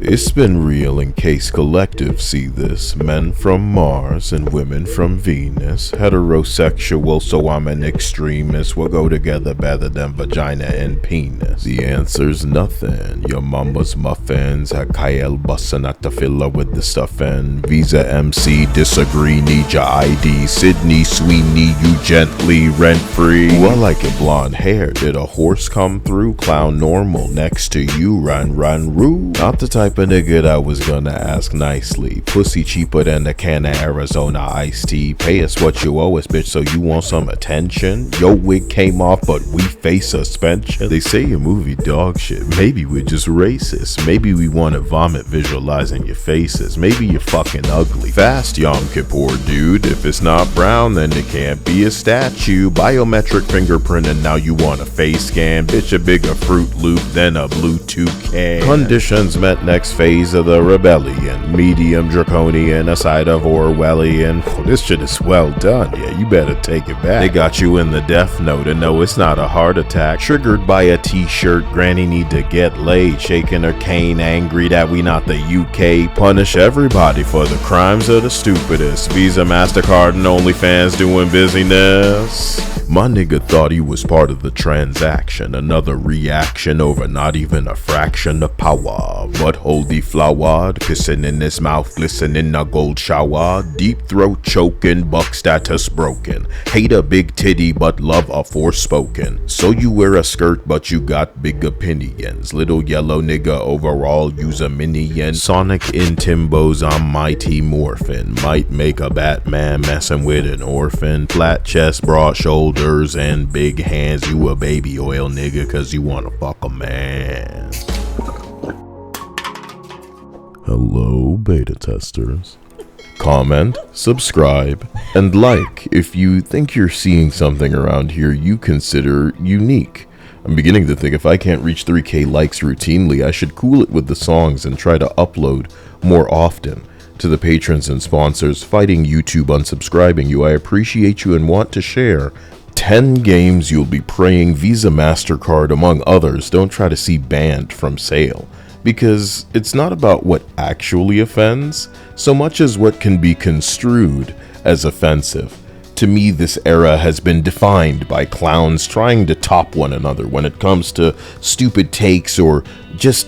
It's been real in case collective see this. Men from Mars and women from Venus. Heterosexual, so I'm an extremist. We'll go together better than vagina and penis. The answer's nothing. Your mama's muffins. Had Kyle bustin' at the filler with the stuffin'. Visa MC disagree, need your ID. Sydney Sweeney, you gently rent free. Ooh, I like it blonde hair. Did a horse come through? Clown normal next to you. Run, roo. Not the type of nigga that I was gonna ask nicely. Pussy cheaper than the can of Arizona iced tea. Pay us what you owe us, bitch, so you want some attention? Your wig came off, but we face suspension. They say your movie dog shit. Maybe we're just racist. Maybe we wanna vomit visualizing your faces. Maybe you're fucking ugly. Fast, Yom Kippur, dude. If it's not brown, then it can't be a statue. Biometric fingerprint, and now you want a face scan. Bitch, a bigger Fruit Loop than a blue toucan. Conditions met next phase of the rebellion. Medium draconian, a side of Orwellian. Oh, this shit is well done. Yeah, you better take it back. They got you in the death note, and no, it's not a heart attack. Triggered by a t-shirt, granny need to get laid. Shaking her cane, angry that we not the UK. Punish everybody for the crimes of the stupidest. Visa, MasterCard, and OnlyFans doing busyness. My nigga thought he was part of the transaction. Another reaction over not even a fraction of power. Butthole deflowered, kissing in his mouth, glistening a gold shower. Deep throat choking, buck status broken. Hate a big titty, but love a forspoken. So you wear a skirt, but you got big opinions. Little yellow nigga overall, use a minion. Sonic in Timbos, I'm Mighty Morphin. Might make a Batman messing with an orphan. Flat chest, broad shoulders, and big hands. You a baby oil nigga, cause you wanna fuck a man. Hello, beta testers. Comment, subscribe, and like if you think you're seeing something around here you consider unique. I'm beginning to think if I can't reach 3K likes routinely, I should cool it with the songs and try to upload more often. To the patrons and sponsors fighting YouTube unsubscribing you, I appreciate you and want to share. 10 games you'll be praying Visa MasterCard, among others, don't try to see banned from sale. Because it's not about what actually offends, so much as what can be construed as offensive. To me, this era has been defined by clowns trying to top one another when it comes to stupid takes or just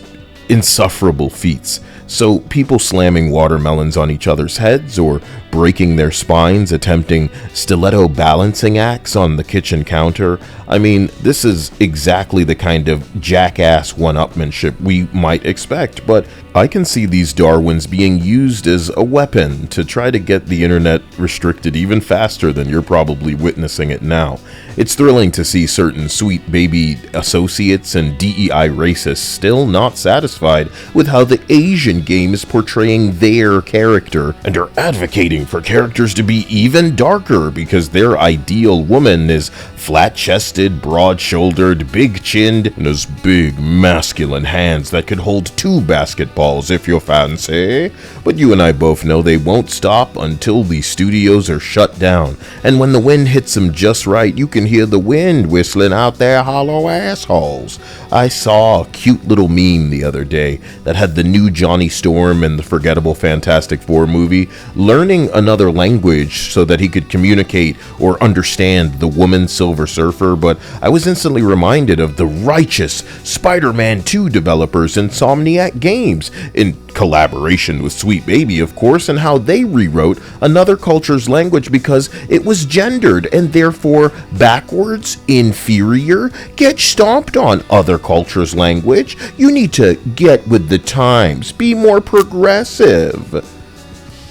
insufferable feats. So people slamming watermelons on each other's heads or breaking their spines, attempting stiletto balancing acts on the kitchen counter. I mean, this is exactly the kind of jackass one-upmanship we might expect, but I can see these Darwins being used as a weapon to try to get the internet restricted even faster than you're probably witnessing it now. It's thrilling to see certain sweet baby associates and DEI racists still not satisfied with how the Asian game is portraying their character and are advocating for characters to be even darker because their ideal woman is flat-chested, broad-shouldered, big-chinned, and has big masculine hands that could hold 2 basketballs if you fancy. But you and I both know they won't stop until these studios are shut down, and when the wind hits them just right, you can hear the wind whistling out their hollow assholes. I saw a cute little meme the other day that had the new Johnny Storm in the forgettable Fantastic Four movie learning another language so that he could communicate or understand the woman Silver Surfer, but I was instantly reminded of the righteous Spider-Man 2 developers Insomniac Games, in collaboration with Sweet Baby, of course, and how they rewrote another culture's language because it was gendered and therefore backwards, inferior. Get stomped on, other culture's language. You need to get with the times, be more progressive.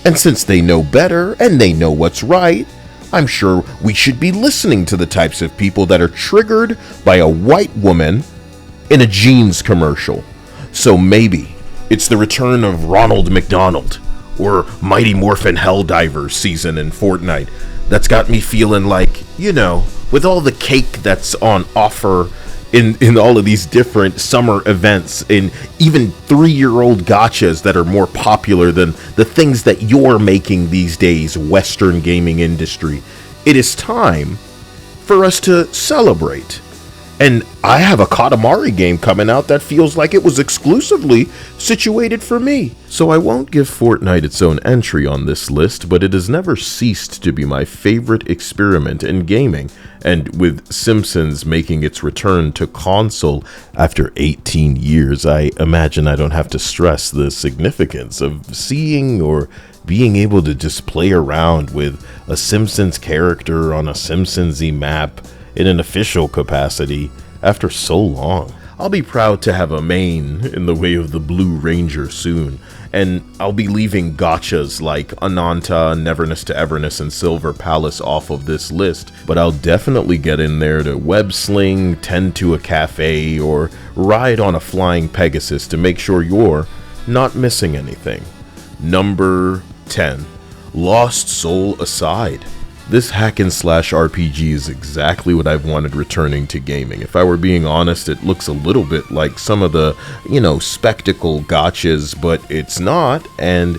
And since they know better and they know what's right, I'm sure we should be listening to the types of people that are triggered by a white woman in a jeans commercial. So maybe it's the return of Ronald McDonald or Mighty Morphin Helldivers season in Fortnite that's got me feeling like, you know, with all the cake that's on offer in all of these different summer events, and even 3-year-old gachas that are more popular than the things that you're making these days, Western gaming industry. It is time for us to celebrate And I have a Katamari game coming out that feels like it was exclusively situated for me. So I won't give Fortnite its own entry on this list, but it has never ceased to be my favorite experiment in gaming. And with Simpsons making its return to console after 18 years, I imagine I don't have to stress the significance of seeing or being able to just play around with a Simpsons character on a Simpsons-y map in an official capacity after so long. I'll be proud to have a main in the way of the Blue Ranger soon, and I'll be leaving gotchas like Ananta, Neverness to Everness, and Silver Palace off of this list, but I'll definitely get in there to web sling, tend to a cafe, or ride on a flying Pegasus to make sure you're not missing anything. Number 10. Lost Soul Aside. This hack and slash RPG is exactly what I've wanted returning to gaming. If I were being honest, it looks a little bit like some of the, spectacle gotchas, but it's not. And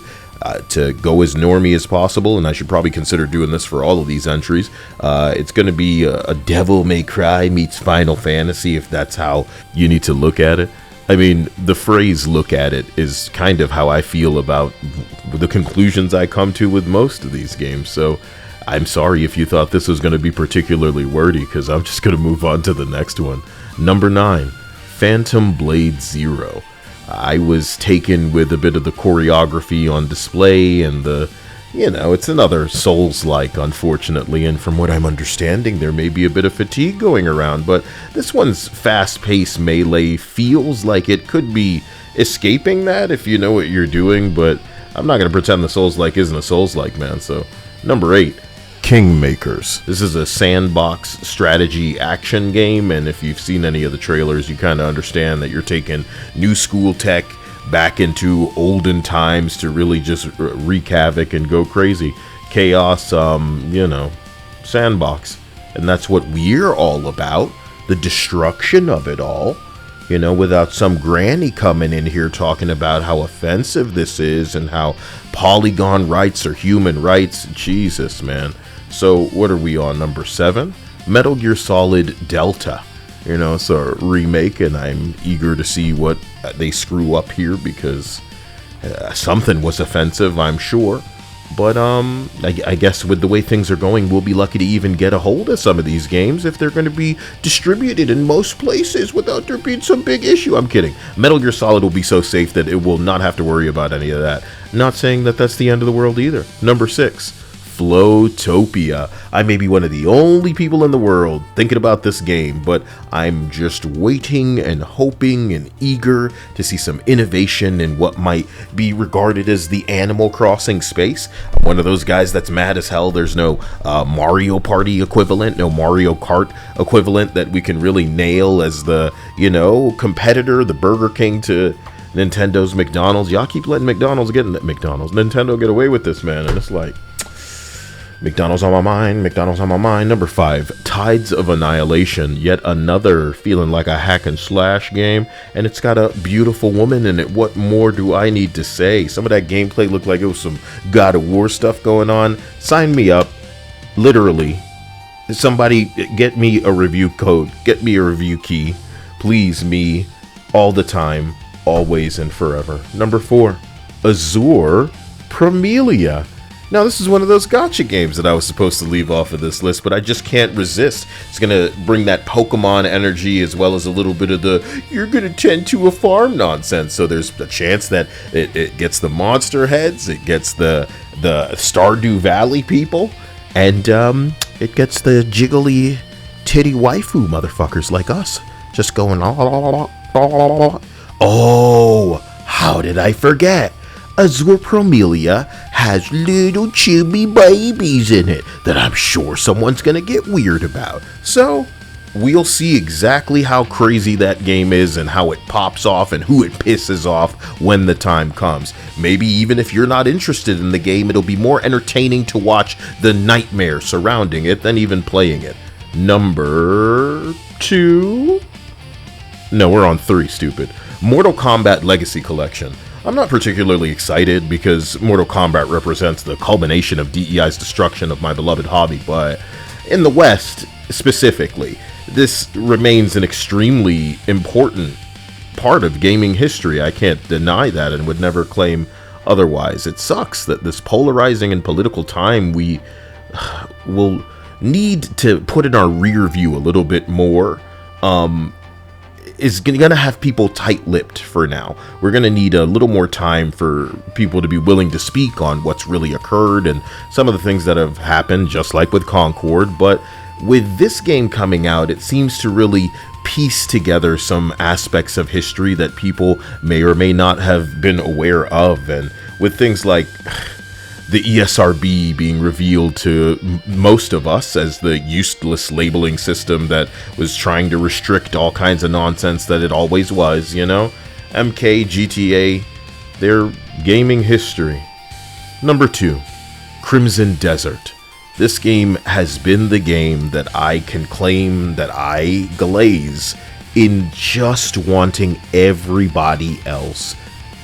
to go as normie as possible, and I should probably consider doing this for all of these entries, it's going to be a Devil May Cry meets Final Fantasy, if that's how you need to look at it. I mean, the phrase "look at it" is kind of how I feel about the conclusions I come to with most of these games, so I'm sorry if you thought this was going to be particularly wordy, because I'm just going to move on to the next one. Number 9, Phantom Blade Zero. I was taken with a bit of the choreography on display and it's another Souls-like, unfortunately, and from what I'm understanding, there may be a bit of fatigue going around, but this one's fast-paced melee feels like it could be escaping that if you know what you're doing, but I'm not going to pretend the Souls-like isn't a Souls-like, man. So, number 8. Kingmakers. This is a sandbox strategy action game, and if you've seen any of the trailers, you kind of understand that you're taking new school tech back into olden times to really just wreak havoc and go crazy. Chaos, sandbox. And that's what we're all about. The destruction of it all. Without some granny coming in here talking about how offensive this is and how polygon rights are human rights. Jesus, man. So what are we on? Number 7? Metal Gear Solid Delta. It's a remake, and I'm eager to see what they screw up here, because something was offensive, I'm sure. But I guess with the way things are going, we'll be lucky to even get a hold of some of these games if they're going to be distributed in most places without there being some big issue. I'm kidding. Metal Gear Solid will be so safe that it will not have to worry about any of that. Not saying that that's the end of the world either. Number 6. Flowtopia. I may be one of the only people in the world thinking about this game, but I'm just waiting and hoping and eager to see some innovation in what might be regarded as the Animal Crossing space. I'm one of those guys that's mad as hell there's no Mario Party equivalent, no Mario Kart equivalent that we can really nail as the, competitor, the Burger King to Nintendo's McDonald's. Y'all keep letting Nintendo get away with this, man, and it's like, McDonald's on my mind. Number 5, Tides of Annihilation. Yet another feeling like a hack and slash game, and it's got a beautiful woman in it. What more do I need to say? Some of that gameplay looked like it was some God of War stuff going on. Sign me up. Literally. Somebody get me a review code. Get me a review key. Please me. All the time. Always and forever. Number 4, Azure Promelia. Now, this is one of those gacha games that I was supposed to leave off of this list, but I just can't resist. It's going to bring that Pokemon energy as well as a little bit of the you're going to tend to a farm nonsense. So there's a chance that it gets the monster heads, it gets the Stardew Valley people, and it gets the jiggly titty waifu motherfuckers like us. Just going, oh, how did I forget? Azure Promelia has little chubby babies in it that I'm sure someone's gonna get weird about. So, we'll see exactly how crazy that game is and how it pops off and who it pisses off when the time comes. Maybe even if you're not interested in the game, it'll be more entertaining to watch the nightmare surrounding it than even playing it. Number 2? No, we're on 3, stupid. Mortal Kombat Legacy Collection. I'm not particularly excited because Mortal Kombat represents the culmination of DEI's destruction of my beloved hobby, but in the West, specifically, this remains an extremely important part of gaming history. I can't deny that and would never claim otherwise. It sucks that this polarizing and political time we will need to put in our rear view a little bit more is gonna have people tight-lipped for now. We're gonna need a little more time for people to be willing to speak on what's really occurred and some of the things that have happened, just like with Concord. But with this game coming out, it seems to really piece together some aspects of history that people may or may not have been aware of. And with things like the ESRB being revealed to most of us as the useless labeling system that was trying to restrict all kinds of nonsense that it always was, you know? MK, GTA, their gaming history. Number 2, Crimson Desert. This game has been the game that I can claim that I glaze in just wanting everybody else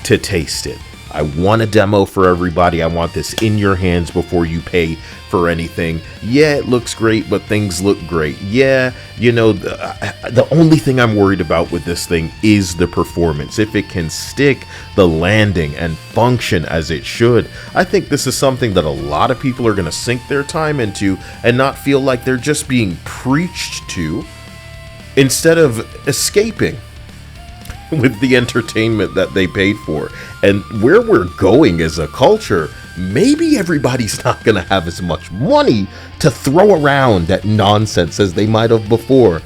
to taste it. I want a demo for everybody. I want this in your hands before you pay for anything. Yeah, it looks great, but things look great. Yeah, you know, the only thing I'm worried about with this thing is the performance. If it can stick the landing and function as it should, I think this is something that a lot of people are going to sink their time into and not feel like they're just being preached to instead of escaping with the entertainment that they paid for. And where we're going as a culture, maybe everybody's not going to have as much money to throw around at nonsense as they might have before.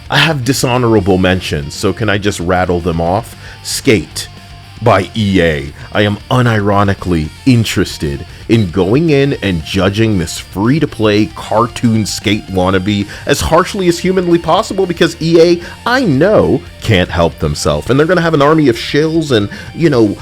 I have dishonorable mentions, so can I just rattle them off? Skate by EA. I am unironically interested in going in and judging this free-to-play cartoon skate wannabe as harshly as humanly possible, because EA, I know, can't help themselves, and they're gonna have an army of shills and, you know,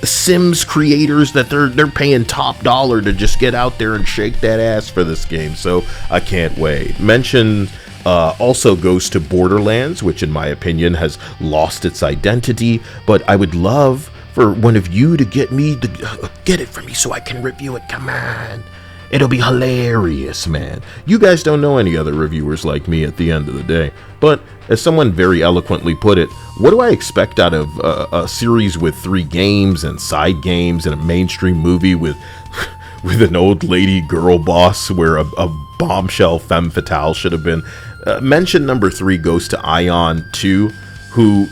Sims creators that they're paying top dollar to just get out there and shake that ass for this game. So I can't wait. Mention also goes to Borderlands, which in my opinion has lost its identity, but I would love for one of you to get it for me so I can review it. Come on. It'll be hilarious, man. You guys don't know any other reviewers like me at the end of the day. But as someone very eloquently put it, what do I expect out of a series with 3 games and side games and a mainstream movie with an old lady girl boss where a bombshell femme fatale should have been? Mention number 3 goes to Ion 2, who,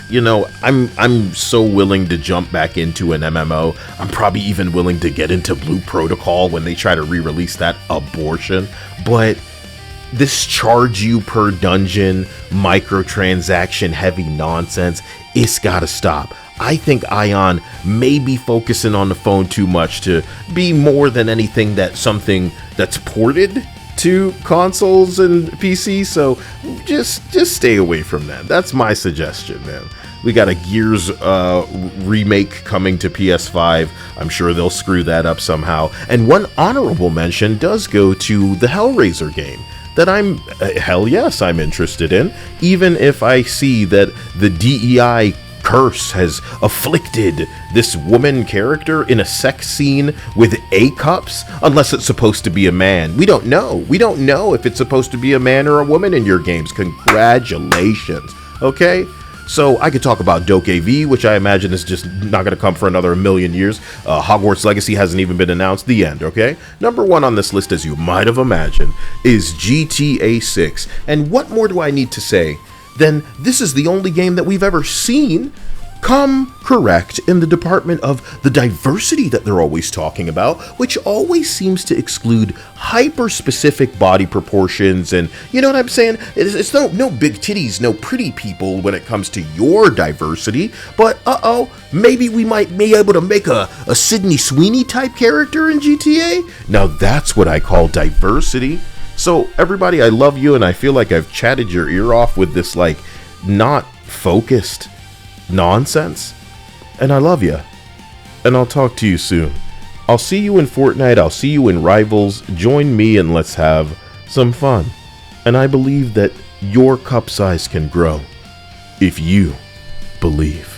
you know, I'm so willing to jump back into an MMO. I'm probably even willing to get into Blue Protocol when they try to re-release that abortion. But this charge you per dungeon, microtransaction heavy nonsense, it's gotta stop. I think Ion may be focusing on the phone too much to be more than anything that something that's ported to consoles and PC, so just stay away from that. That's my suggestion, man. We got a Gears remake coming to PS5. I'm sure they'll screw that up somehow. And one honorable mention does go to the Hellraiser game that hell yes, I'm interested in, even if I see that the DEI curse has afflicted this woman character in a sex scene with A-cups, unless it's supposed to be a man. We don't know if it's supposed to be a man or a woman in your games. Congratulations. Okay, so I could talk about Doke V, which I imagine is just not going to come for another 1,000,000 years. Hogwarts Legacy hasn't even been announced. The end. Okay, number 1 on this list, as you might have imagined, is GTA 6. And what more do I need to say? Then this is the only game that we've ever seen come correct in the department of the diversity that they're always talking about, which always seems to exclude hyper-specific body proportions. And you know what I'm saying? It's no big titties, no pretty people when it comes to your diversity. But maybe we might be able to make a Sydney Sweeney type character in GTA. Now that's what I call diversity. So everybody, I love you, and I feel like I've chatted your ear off with this, like, not focused nonsense. And I love you. And I'll talk to you soon. I'll see you in Fortnite. I'll see you in Rivals. Join me and let's have some fun. And I believe that your cup size can grow if you believe.